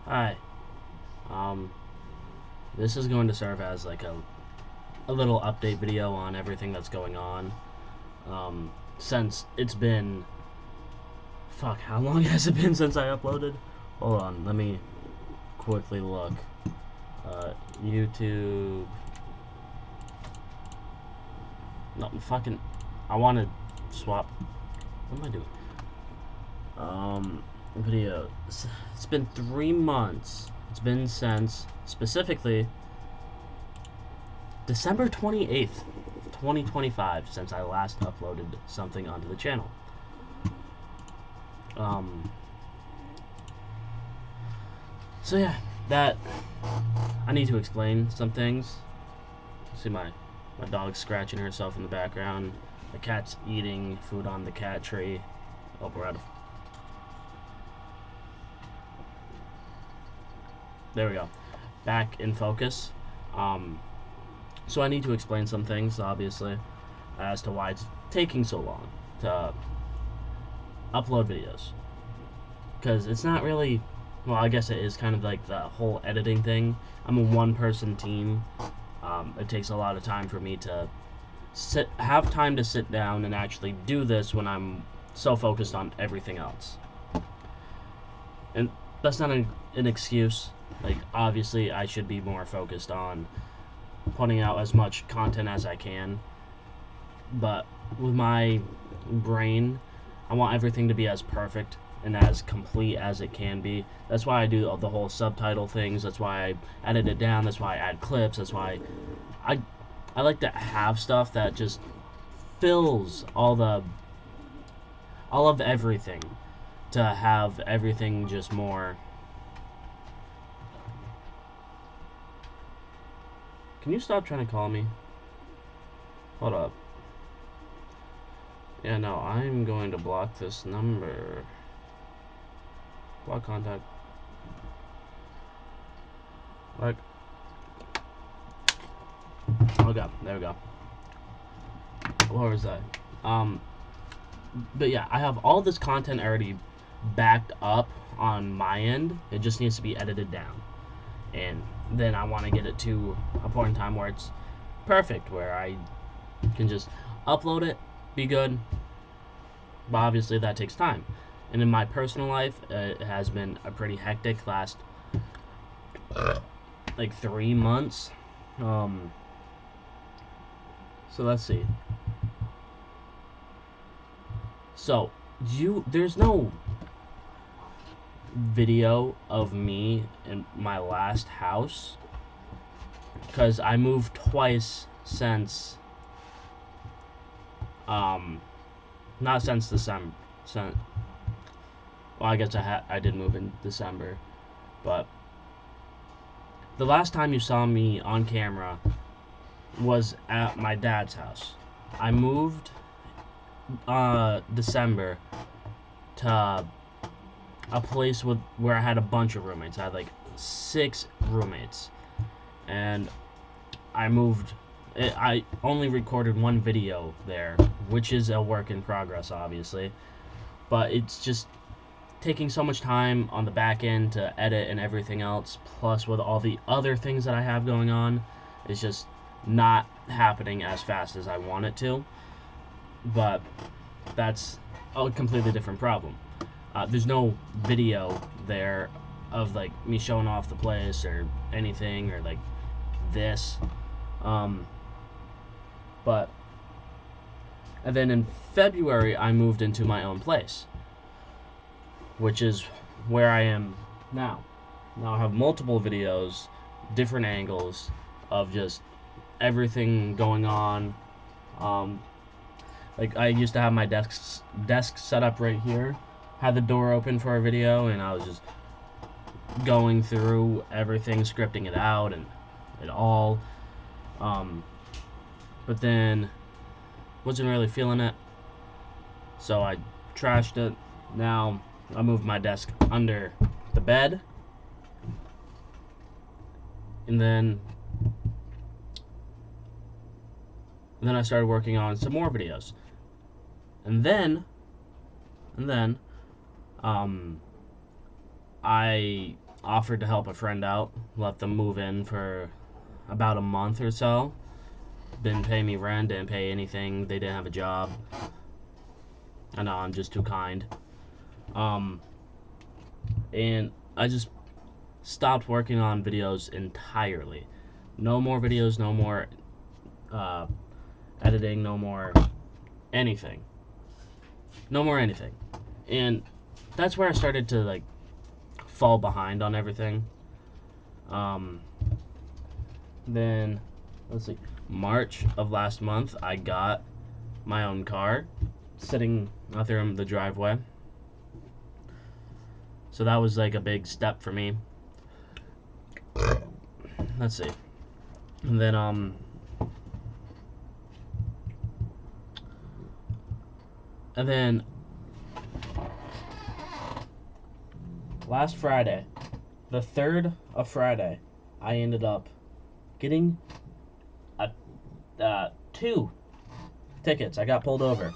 Hi. Um, this is going to serve as like a little update video on everything that's going on. Since it's been, fuck, how long has it been since I uploaded? Hold on, let me quickly look. YouTube. No, fucking. I want to swap. What am I doing? Video. It's been 3 months. It's been since specifically December 28th, 2025, since I last uploaded something onto the channel. So yeah, that I need to explain some things. See my dog scratching herself in the background. The cat's eating food on the cat tree. Oh, we're out of. There we go. Back in focus. So I need to explain some things, obviously, as to why it's taking so long to upload videos. Because it's not really, well, I guess it is kind of like the whole editing thing. I'm a one-person team. It takes a lot of time for me to have time to sit down and actually do this when I'm so focused on everything else. And that's not an excuse. Like, obviously, I should be more focused on putting out as much content as I can. But with my brain, I want everything to be as perfect and as complete as it can be. That's why I do the whole subtitle things. That's why I edit it down. That's why I add clips. That's why I like to have stuff that just fills all of everything, to have everything just more. Can you stop trying to call me? Hold up. Yeah, no, I'm going to block this number. Block contact. Like. Okay, there we go. What was that? But yeah, I have all this content already backed up on my end. It just needs to be edited down. And then I want to get it to a point in time where it's perfect, where I can just upload it, be good. But obviously that takes time. And in my personal life, it has been a pretty hectic last like 3 months. So let's see. So there's no video of me in my last house because I moved twice since not since December. Well, I guess I did move in December, but the last time you saw me on camera was at my dad's house. I moved December to a place where I had a bunch of roommates. I had like 6 roommates, and I moved. I only recorded one video there, which is a work in progress, obviously. But it's just taking so much time on the back end to edit and everything else, plus with all the other things that I have going on, it's just not happening as fast as I want it to. But that's a completely different problem. There's no video there of like me showing off the place or anything, or like this. But and then in February I moved into my own place, which is where I am now. Now I have multiple videos, different angles of just everything going on. Like, I used to have my desk set up right here, had the door open for a video, and I was just going through everything, scripting it out and it all. But then wasn't really feeling it, so I trashed it. Now I moved my desk under the bed, and then I started working on some more videos, and then I offered to help a friend out, let them move in for about a month or so. Didn't pay me rent, didn't pay anything. They didn't have a job. I know, I'm just too kind. And I just stopped working on videos entirely. No more videos, no more editing, no more anything. No more anything. And that's where I started to like fall behind on everything. Then let's see, March of last month I got my own car sitting out there in the driveway. So that was like a big step for me. Let's see. And then last Friday, the 3rd of Friday, I ended up getting 2 tickets. I got pulled over,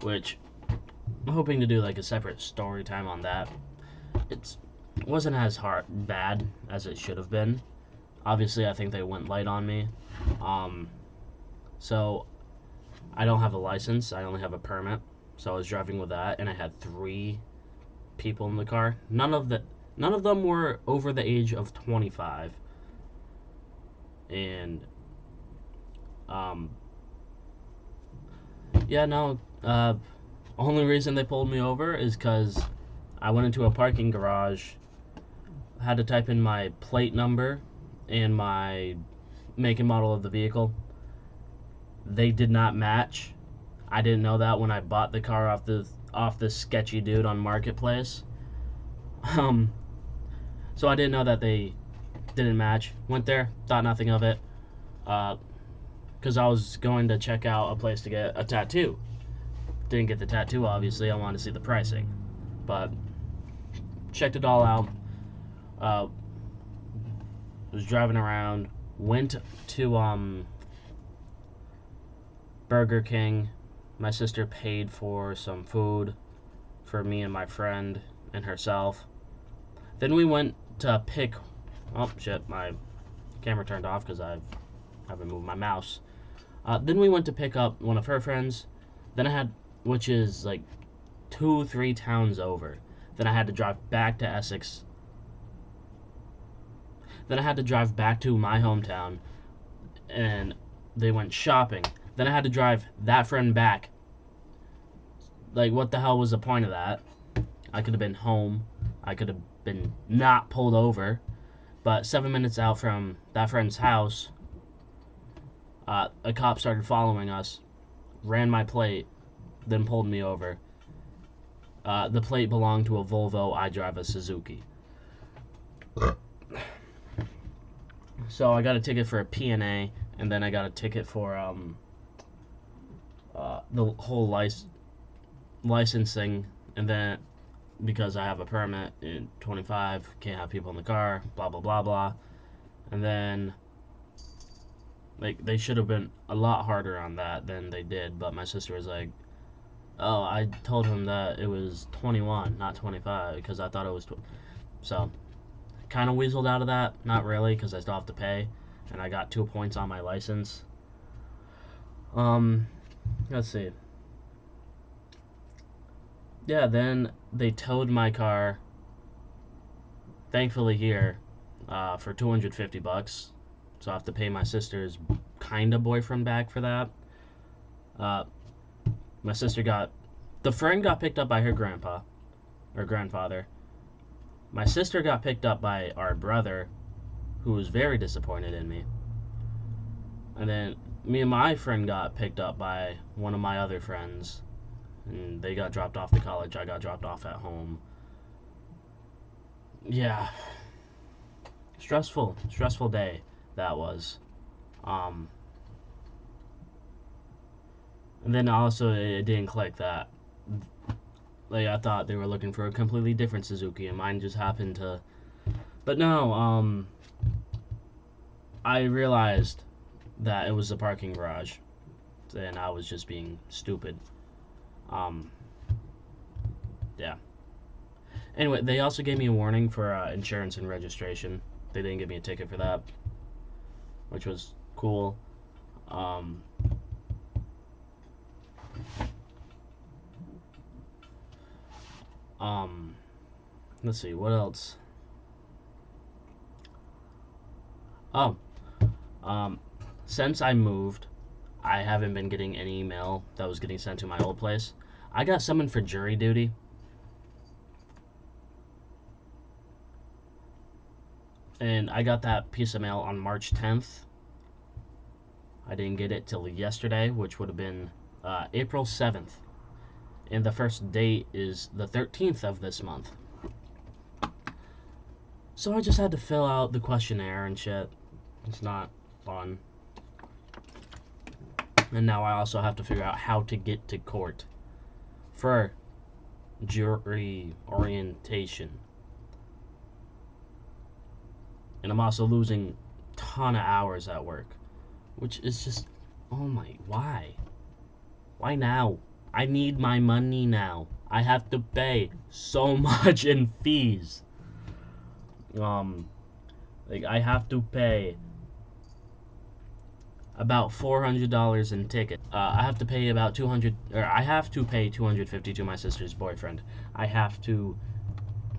which I'm hoping to do like a separate story time on that. It wasn't as bad as it should have been. Obviously, I think they went light on me. So I don't have a license. I only have a permit. So I was driving with that, and I had 3 people in the car. None of them were over the age of 25. And yeah, no. Only reason they pulled me over is because I went into a parking garage, had to type in my plate number and my make and model of the vehicle. They did not match. I didn't know that when I bought the car off this sketchy dude on Marketplace. So I didn't know that they didn't match. Went there, thought nothing of it, because I was going to check out a place to get a tattoo. Didn't get the tattoo, obviously. I wanted to see the pricing, but checked it all out. Was driving around, went to Burger King. My sister paid for some food for me and my friend and herself. Then we went to pick. Oh shit! My camera turned off because I haven't moved my mouse. Then we went to pick up one of her friends. Then I had, which is like 2-3 towns over. Then I had to drive back to Essex. Then I had to drive back to my hometown, and they went shopping. Then I had to drive that friend back. Like, what the hell was the point of that? I could have been home. I could have been not pulled over. But 7 minutes out from that friend's house, a cop started following us, ran my plate, then pulled me over. The plate belonged to a Volvo. I drive a Suzuki. So I got a ticket for a P&A, and then I got a ticket for the whole licensing, and then because I have a permit in 25, can't have people in the car, blah blah blah blah. And then like they should have been a lot harder on that than they did, but my sister was like, "Oh, I told him that it was 21, not 25, because I thought it was." So kind of weaseled out of that. Not really, because I still have to pay, and I got 2 points on my license. Let's see. Yeah, then they towed my car. Thankfully here, for $250. So I have to pay my sister's kinda boyfriend back for that. My sister the friend got picked up by her grandpa or grandfather. My sister got picked up by our brother, who was very disappointed in me. And then me and my friend got picked up by one of my other friends, and they got dropped off to college. I got dropped off at home. Yeah, stressful day that was. And then also it didn't click that, like, I thought they were looking for a completely different Suzuki, and mine just happened to. But no, I realized that it was a parking garage, and I was just being stupid. Yeah. Anyway, they also gave me a warning for insurance and registration. They didn't give me a ticket for that, which was cool. Um, let's see, what else? Oh, since I moved, I haven't been getting any email that was getting sent to my old place. I got summoned for jury duty. And I got that piece of mail on March 10th. I didn't get it till yesterday, which would have been April 7th. And the first date is the 13th of this month. So I just had to fill out the questionnaire and shit. It's not fun. And now I also have to figure out how to get to court for jury orientation. And I'm also losing a ton of hours at work, which is just, oh my, why? Why now? I need my money now. I have to pay so much in fees. Like I have to pay about $400 in ticket. I have to pay about 200, or I have to pay 250 to my sister's boyfriend. I have to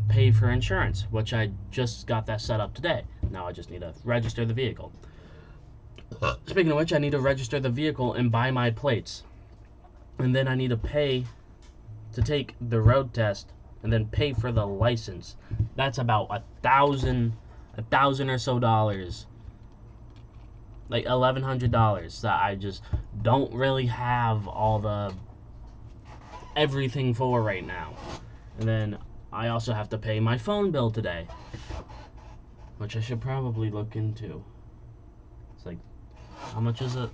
pay for insurance, which I just got that set up today. Now I just need to register the vehicle. Speaking of which, I need to register the vehicle and buy my plates. And then I need to pay to take the road test and then pay for the license. That's about $1,000 or so dollars. Like $1,100 that I just don't really have all the everything for right now. And then I also have to pay my phone bill today, which I should probably look into. It's like, how much is it?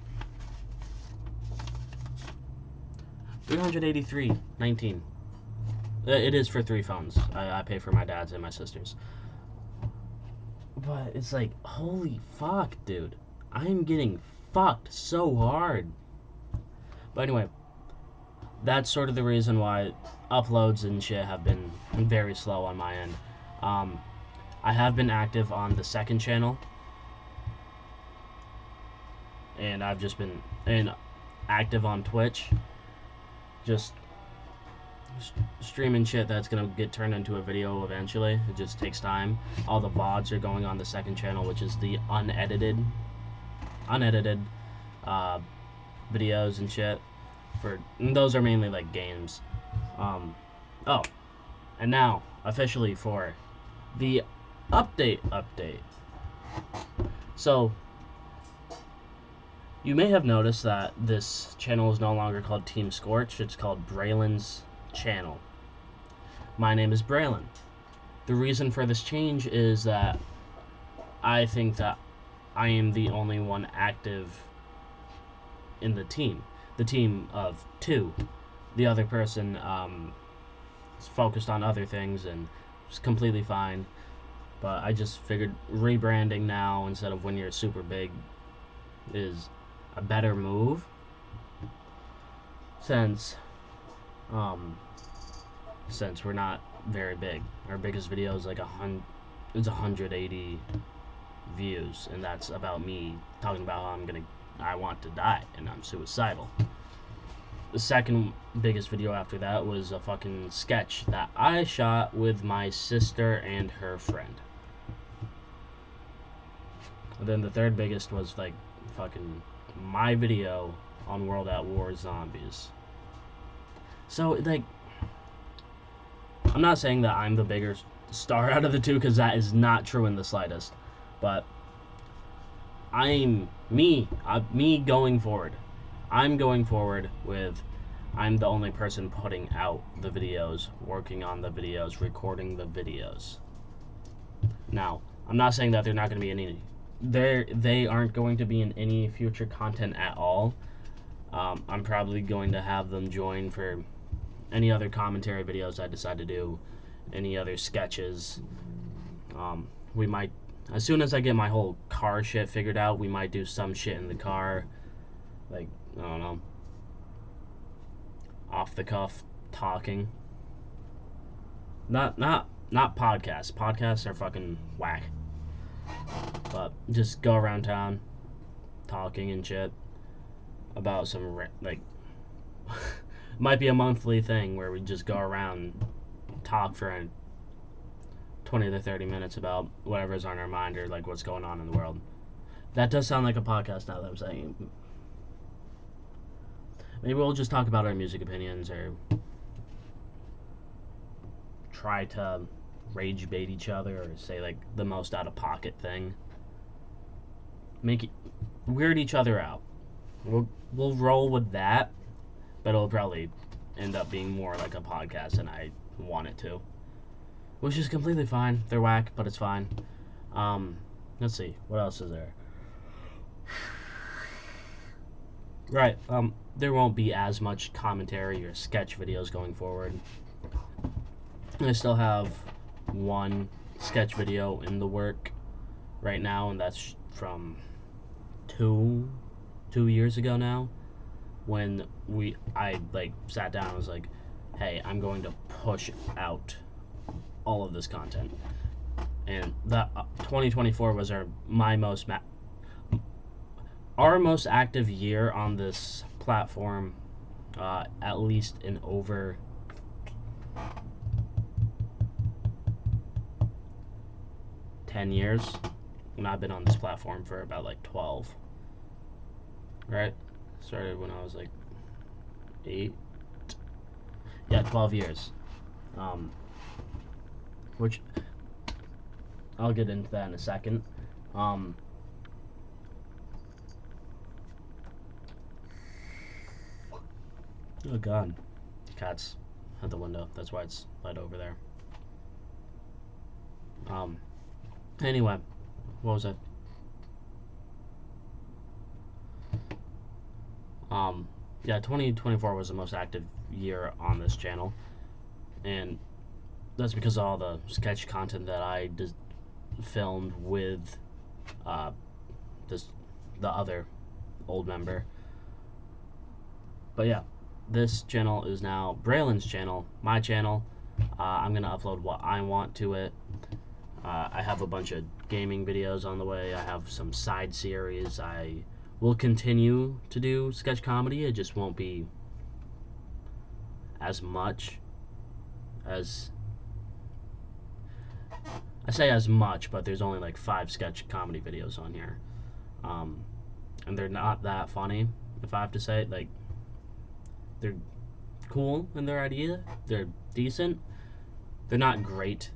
$383.19. It is for 3 phones. I pay for my dad's and my sister's. But it's like, holy fuck, dude. I'm getting fucked so hard. But anyway, that's sort of the reason why uploads and shit have been very slow on my end. I have been active on the second channel, and I've just been active on Twitch, just streaming shit that's gonna get turned into a video eventually. It just takes time. All the VODs are going on the second channel, which is the unedited videos and shit. And those are mainly like games. Oh, and now officially for the update. So you may have noticed that this channel is no longer called Team Scorch. It's called Braylon's channel. My name is Braylon. The reason for this change is that I think that I am the only one active in the team of 2. The other person is focused on other things and it's completely fine. But I just figured rebranding now instead of when you're super big is a better move, since we're not very big. Our biggest video is like 180 views, and that's about me talking about how I want to die and I'm suicidal. The second biggest video after that was a fucking sketch that I shot with my sister and her friend. And then the third biggest was like fucking my video on World at War Zombies. So like, I'm not saying that I'm the bigger star out of the 2, because that is not true in the slightest. But me going forward. I'm going forward with, I'm the only person putting out the videos, working on the videos, recording the videos. Now, I'm not saying that they're not going to be any. They aren't going to be in any future content at all. I'm probably going to have them join for any other commentary videos I decide to do, any other sketches. We might, as soon as I get my whole car shit figured out, we might do some shit in the car, like, I don't know, off the cuff talking. Not not podcasts. Podcasts are fucking whack. But just go around town talking and shit about some like might be a monthly thing where we just go around talk for 20 to 30 minutes about whatever's on our mind or like what's going on in the world. That does sound like a podcast now that I'm saying it. Maybe we'll just talk about our music opinions or try to rage bait each other or say like the most out of pocket thing. Make it weird each other out. We'll roll with that, but it'll probably end up being more like a podcast than I want it to. Which is completely fine. They're whack, but it's fine. Let's see. What else is there? Right. There won't be as much commentary or sketch videos going forward. I still have one sketch video in the work right now, and that's from two years ago now, when I like sat down and was like, hey, I'm going to push out all of this content. And that 2024 was our most active year on this platform, at least in over 10 years. And I've been on this platform for about like 12. Right? Started when I was like 8. Yeah, 12 years. Which I'll get into that in a second. Oh god. Cat's at the window. That's why it's light over there. Anyway, what was it? Yeah, 2024 was the most active year on this channel, and that's because of all the sketch content that I filmed with the other old member. But yeah, this channel is now Braylon's channel, my channel. I'm gonna upload what I want to it. I have a bunch of gaming videos on the way. I have some side series. I will continue to do sketch comedy. It just won't be as much as I say as much, but there's only like 5 sketch comedy videos on here, and they're not that funny. If I have to say, like, they're cool in their idea. They're decent. They're not great.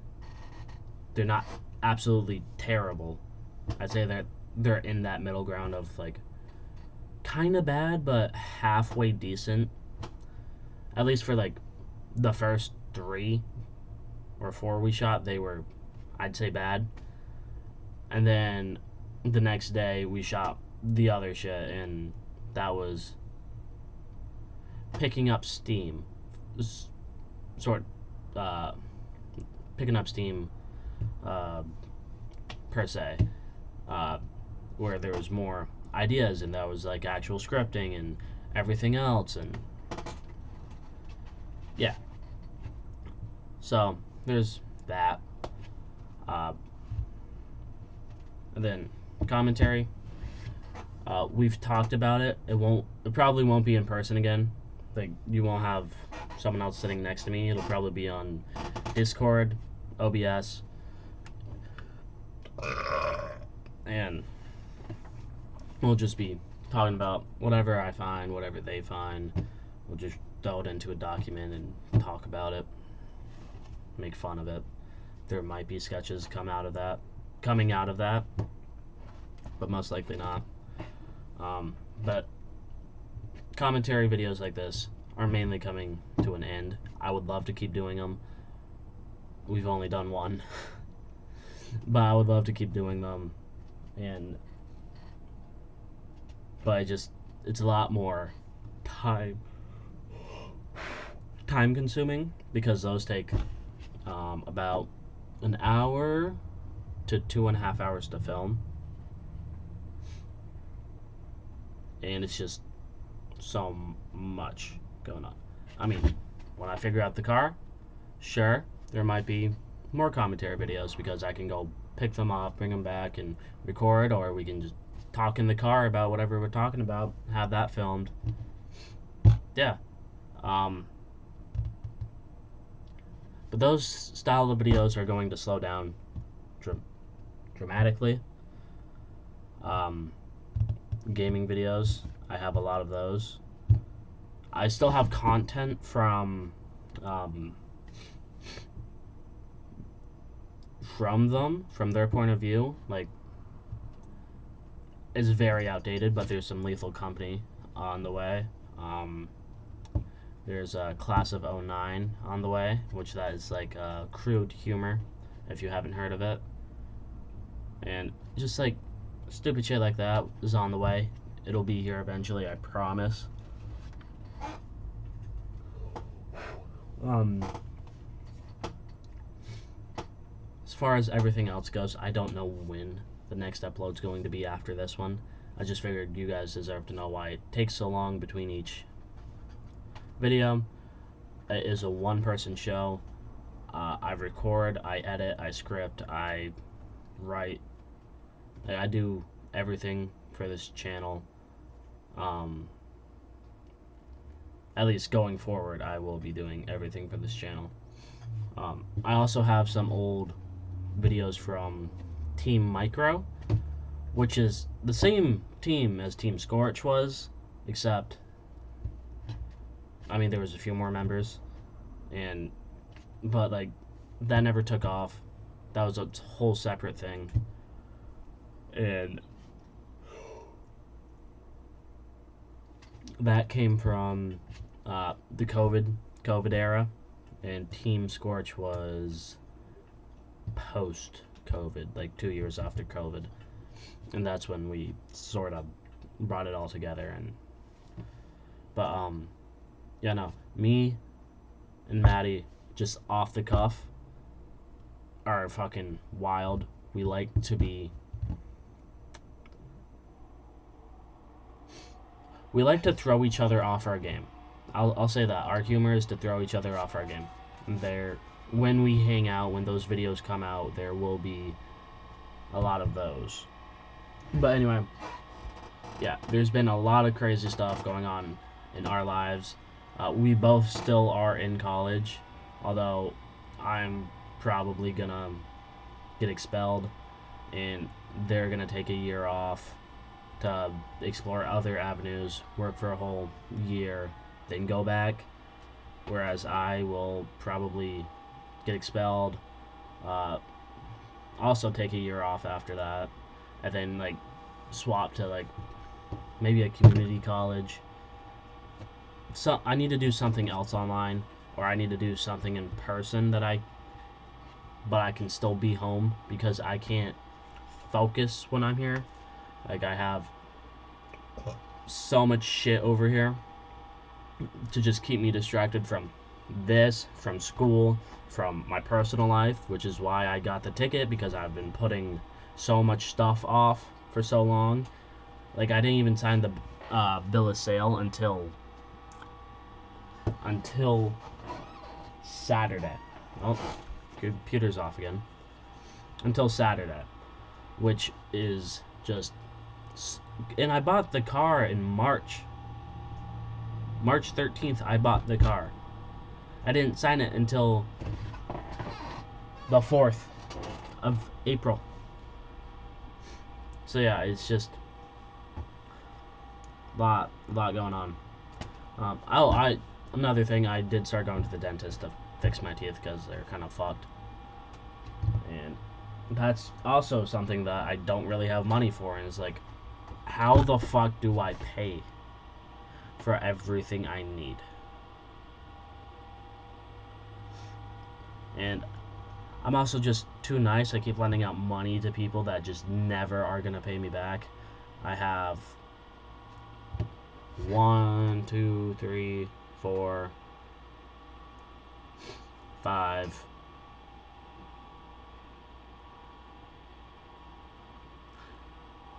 They're not absolutely terrible. I'd say that they're in that middle ground of like kind of bad but halfway decent. At least for like the first 3 or 4 we shot, they were, I'd say, bad. And then the next day we shot the other shit, and that was picking up steam. Sort picking up steam per se, where there was more ideas and that was like actual scripting and everything else, and yeah. So there's that. And then commentary. We've talked about it. It probably won't be in person again. Like, you won't have someone else sitting next to me. It'll probably be on Discord, OBS, and we'll just be talking about whatever I find, whatever they find. We'll just throw it into a document and talk about it, make fun of it. There might be sketches coming out of that, but most likely not. But commentary videos like this are mainly coming to an end. I would love to keep doing them. We've only done one, but I would love to keep doing them, but it's a lot more time consuming because those take about an hour to 2.5 hours to film, and it's just so much going on. I mean, when I figure out the car, sure, there might be more commentary videos because I can go pick them up, bring them back, and record, or we can just talk in the car about whatever we're talking about, have that filmed. Yeah. But those style of videos are going to slow down dramatically. Gaming videos, I have a lot of those. I still have content from them, from their point of view. Like, it's very outdated, but there's some Lethal Company on the way. There's a Class of 09 on the way, which that is like crude humor, if you haven't heard of it. And just like stupid shit like that is on the way. It'll be here eventually, I promise. As far as everything else goes, I don't know when the next upload's going to be after this one. I just figured you guys deserve to know why it takes so long between each video. It is a one-person show. I record, I edit, I script, I write. I do everything for this channel. At least going forward, I will be doing everything for this channel. I also have some old videos from Team Micro, which is the same team as Team Scorch was, except, I mean, there was a few more members, but like, that never took off. That was a whole separate thing. And that came from the COVID era, and Team Scorch was post-COVID, like 2 years after COVID, and that's when we sort of brought it all together. But yeah, no, me and Maddie, just off the cuff, are fucking wild. We like to throw each other off our game. I'll say that our humor is to throw each other off our game. When we hang out, when those videos come out, there will be a lot of those. But anyway, yeah, there's been a lot of crazy stuff going on in our lives. We both still are in college, although I'm probably gonna get expelled, and they're gonna take a year off to explore other avenues, work for a whole year, then go back. Whereas I will probably get expelled, also take a year off after that, and then like swap to like maybe a community college. So I need to do something else online, or I need to do something in person but I can still be home because I can't focus when I'm here. Like, I have so much shit over here to just keep me distracted from this, from school, from my personal life, which is why I got the ticket, because I've been putting so much stuff off for so long. Like, I didn't even sign the bill of sale until Saturday. Oh, computer's off again. Until Saturday, which is just... And I bought the car in March 13th. I bought the car. I didn't sign it until the 4th of April. So yeah, it's just a lot going on. Another thing, I did start going to the dentist to fix my teeth because they're kind of fucked, and that's also something that I don't really have money for. And it's like, how the fuck do I pay for everything I need? And I'm also just too nice. I keep lending out money to people that just never are gonna pay me back. I have 1, 2, 3, 4, 5,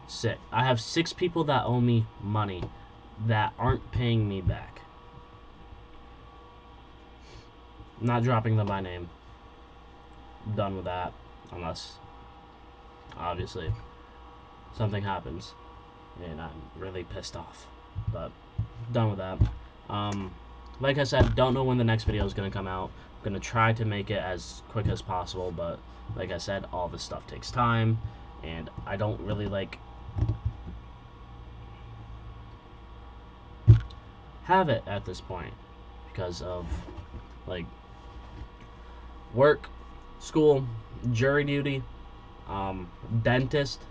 6. I have 6 people that owe me money that aren't paying me back. I'm not dropping them by name. done with that, unless obviously something happens and I'm really pissed off. But done with that. Like I said, don't know when the next video is gonna come out. I'm gonna try to make it as quick as possible, but like I said, all this stuff takes time, and I don't really like have it at this point because of like work, school, jury duty, dentist,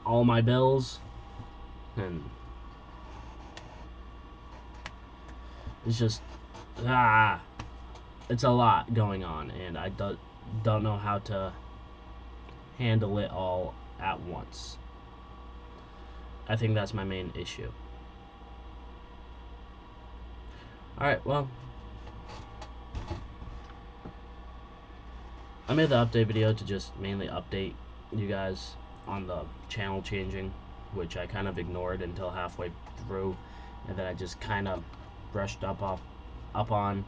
all my bills, and it's just it's a lot going on, and I don't know how to handle it all at once. I think that's my main issue. Alright, well, I made the update video to just mainly update you guys on the channel changing, which I kind of ignored until halfway through, and then I just kind of brushed up on.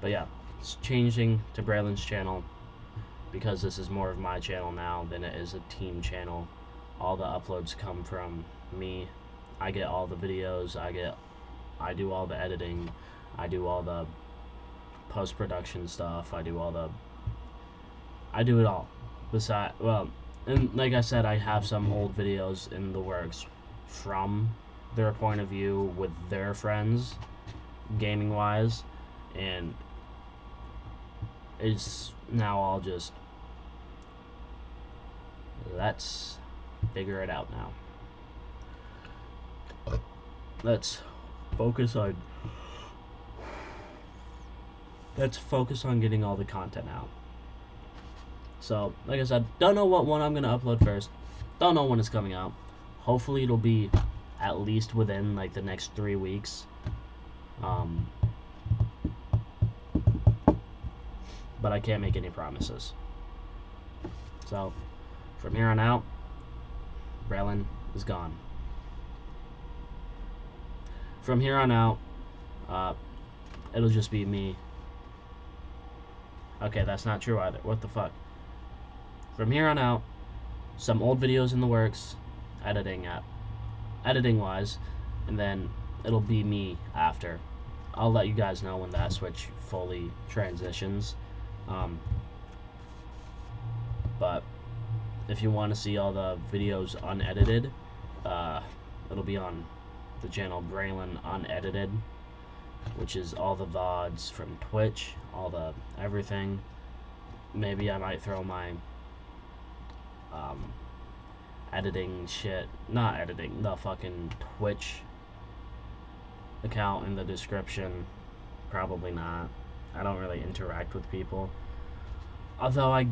But yeah, it's changing to Braylon's channel because this is more of my channel now than it is a team channel. All the uploads come from me. I get all the videos, I do all the editing, I do all the post-production stuff, I do it all. Besides, well, and like I said, I have some old videos in the works from their point of view with their friends, gaming wise, and it's now all just let's figure it out now. Let's focus on getting all the content out. So, like I said, don't know what one I'm gonna upload first. Don't know when it's coming out. Hopefully it'll be at least within like the next 3 weeks. But I can't make any promises. So, from here on out, Braylon is gone. From here on out, it'll just be me. Okay, that's not true either. What the fuck? From here on out, some old videos in the works, editing wise, and then it'll be me after. I'll let you guys know when that switch fully transitions. But if you want to see all the videos unedited, it'll be on the channel Braylon Unedited, which is all the VODs from Twitch, all the everything. Maybe I might throw my editing shit, not editing, the fucking Twitch account in the description. Probably not. I don't really interact with people. Although I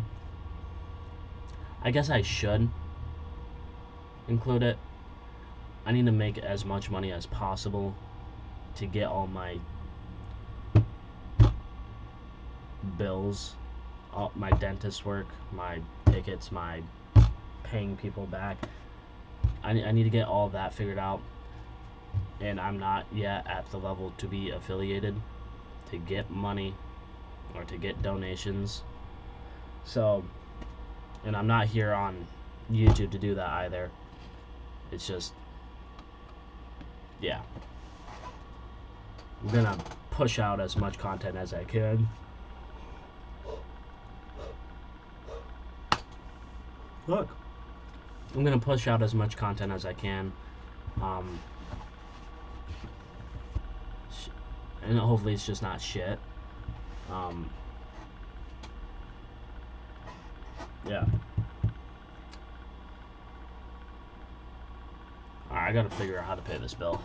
guess I should include it. I need to make as much money as possible to get all my bills, all my dentist work, my tickets, my paying people back. I need to get all that figured out, and I'm not yet at the level to be affiliated, to get money, or to get donations. So, and I'm not here on YouTube to do that either. It's just, yeah. I'm gonna push out as much content as I can. Look. I'm gonna push out as much content as I can. And hopefully it's just not shit. Yeah. Alright, I gotta figure out how to pay this bill.